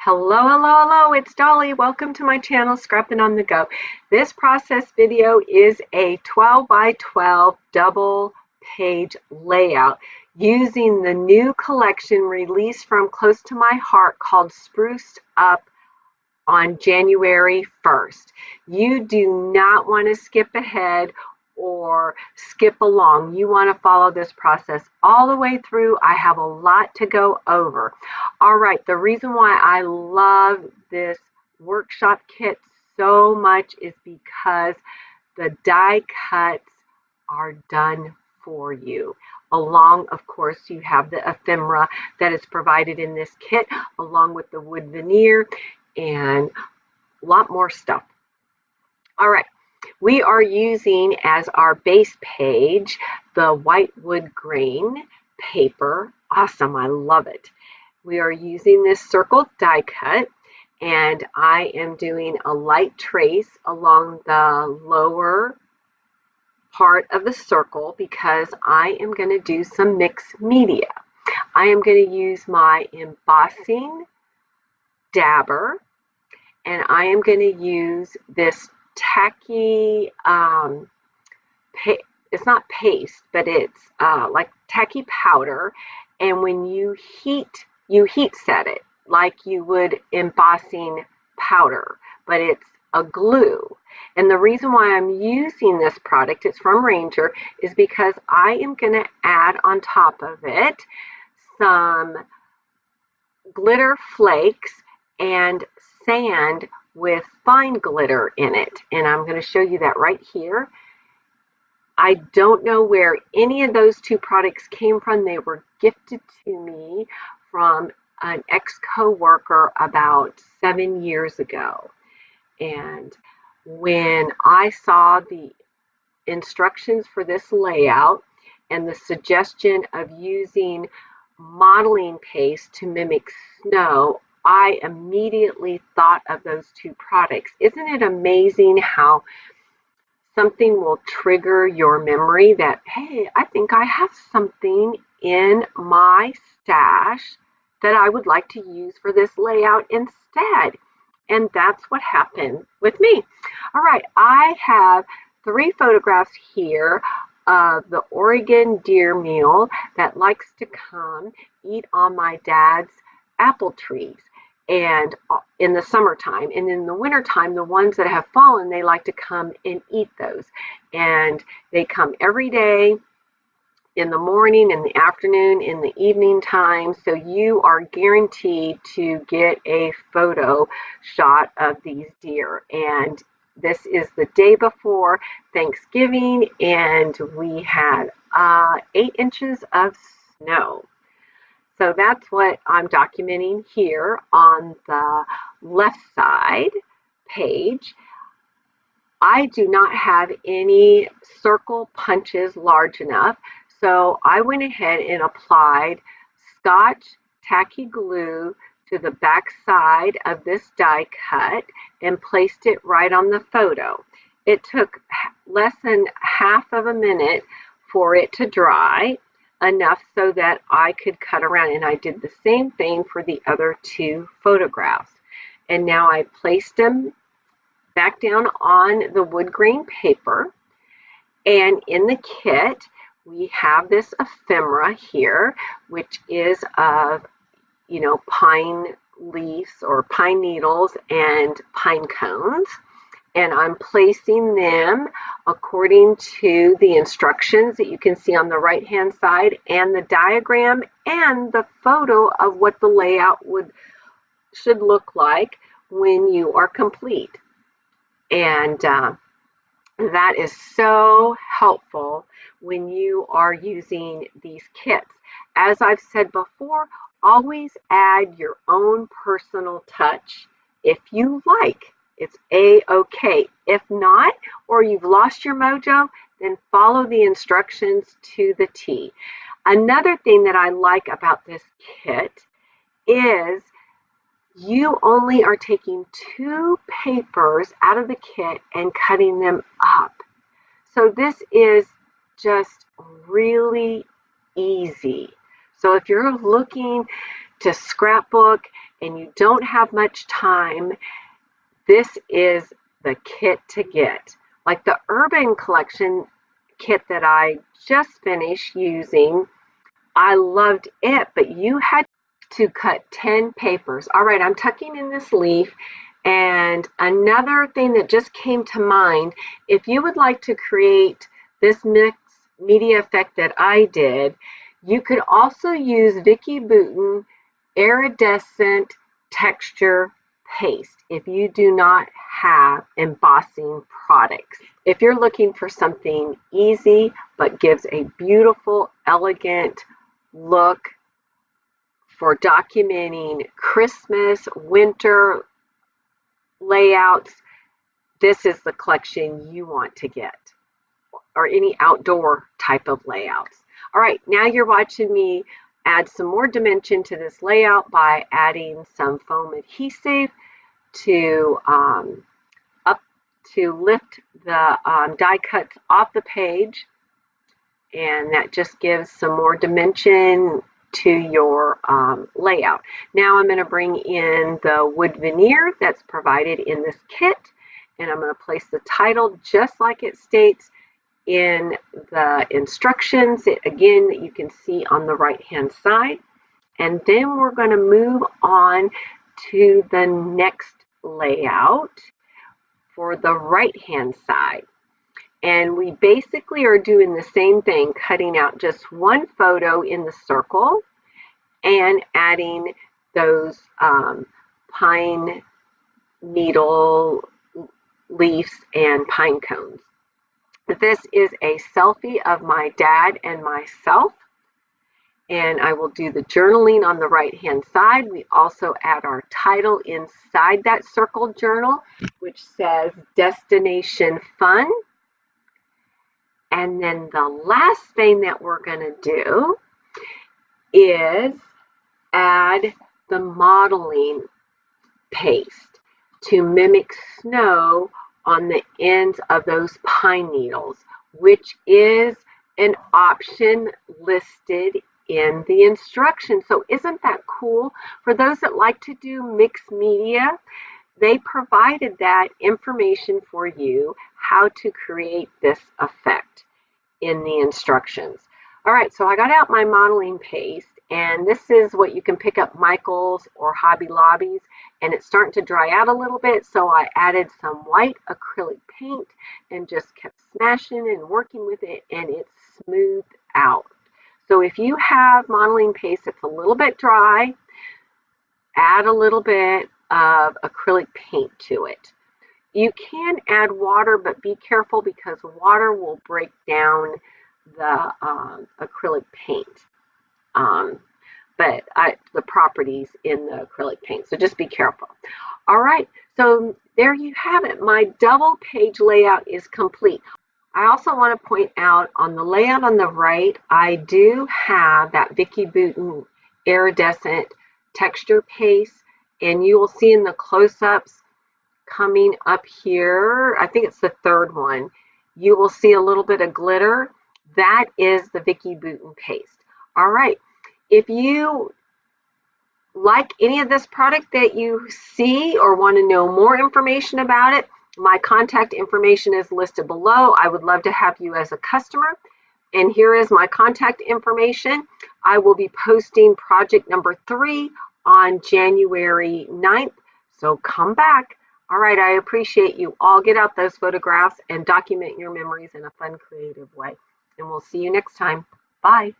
Hello, hello, hello, it's Dolly. Welcome to my channel, Scrapping on the Go. This process video is a 12 by 12 double page layout using the new collection released from close to my heart called Spruced Up on January 1st. You do not want to skip ahead or skip along. You want to follow this process all the way through. I have a lot to go over. All right, the reason why I love this workshop kit so much is because the die cuts are done for you. Along, of course, you have the ephemera that is provided in this kit, along with the wood veneer and a lot more stuff. All right. We are using as our base page the white wood grain paper. Awesome, I love it. We are using this circle die cut, and I am doing a light trace along the lower part of the circle because I am going to do some mixed media. I am going to use my embossing dabber, and I am going to use this tacky, it's not paste, but it's like tacky powder. And when you heat set it like you would embossing powder, but it's a glue. And the reason why I'm using this product, it's from Ranger, is because I am going to add on top of it some glitter flakes and sand with fine glitter in it, and I'm going to show you that right here. I don't know where any of those two products came from. They were gifted to me from an ex-co-worker about 7 years ago, and when I saw the instructions for this layout and the suggestion of using modeling paste to mimic snow, I immediately thought of those two products. Isn't it amazing how something will trigger your memory that, hey, I think I have something in my stash that I would like to use for this layout instead. And that's what happened with me. All right, I have 3 photographs here of the Oregon deer meal that likes to come eat on my dad's apple trees, and in the summertime. And in the wintertime, the ones that have fallen, they like to come and eat those. And they come every day, in the morning, in the afternoon, in the evening time. So you are guaranteed to get a photo shot of these deer. And this is the day before Thanksgiving, and we had 8 inches of snow. So that's what I'm documenting here on the left side page. I do not have any circle punches large enough, so I went ahead and applied Scotch tacky glue to the back side of this die cut and placed it right on the photo. It took less than half of a minute for it to dry, enough so that I could cut around, and I did the same thing for the other 2 photographs. And now I placed them back down on the wood grain paper, and in the kit we have this ephemera here, which is of, pine leaves or pine needles and pine cones. And I'm placing them according to the instructions that you can see on the right hand side, and the diagram and the photo of what the layout should look like when you are complete. And that is so helpful when you are using these kits. As I've said before, always add your own personal touch if you like. It's a-okay. If not, or you've lost your mojo, then follow the instructions to the T. Another thing that I like about this kit is you only are taking 2 papers out of the kit and cutting them up. So this is just really easy. So if you're looking to scrapbook and you don't have much time, this is the kit to get. Like the Urban Collection kit that I just finished using, I loved it, but you had to cut 10 papers. All right, I'm tucking in this leaf. And another thing that just came to mind, if you would like to create this mixed media effect that I did, you could also use Vicki Boutin Iridescent Texture Paste if you do not have embossing products. If you're looking for something easy but gives a beautiful, elegant look for documenting Christmas, winter layouts, this is the collection you want to get, or any outdoor type of layouts. All right, now you're watching me add some more dimension to this layout by adding some foam adhesive to lift the die cuts off the page, and that just gives some more dimension to your layout. Now I'm going to bring in the wood veneer that's provided in this kit, and I'm going to place the title just like it states in the instructions, again, that you can see on the right hand side. And then we're going to move on to the next layout for the right hand side. And we basically are doing the same thing, cutting out just one photo in the circle and adding those pine needle leaves and pine cones. This is a selfie of my dad and myself, and I will do the journaling on the right hand side. We also add our title inside that circle journal, which says Destination Fun. And then the last thing that we're going to do is add the modeling paste to mimic snow on the ends of those pine needles, which is an option listed in the instructions. So isn't that cool? For those that like to do mixed media, they provided that information for you, how to create this effect in the instructions. All right, so I got out my modeling paste, and this is what you can pick up Michael's or Hobby Lobby's, and it's starting to dry out a little bit, so I added some white acrylic paint and just kept smashing and working with it, and it smoothed out. So if you have modeling paste that's a little bit dry, add a little bit of acrylic paint to it. You can add water, but be careful because water will break down the acrylic paint, the properties in the acrylic paint. So just be careful. All right, so there you have it. My double page layout is complete. I also want to point out on the layout on the right, I do have that Vicki Boutin Iridescent Texture Paste, and you will see in the close-ups coming up here, I think it's the third one, you will see a little bit of glitter. That is the Vicki Boutin paste. All right, if you like any of this product that you see or want to know more information about it, my contact information is listed below. I would love to have you as a customer. And here is my contact information. I will be posting project number 3 on January 9th. So come back. All right, I appreciate you all. Get out those photographs and document your memories in a fun, creative way. And we'll see you next time. Bye.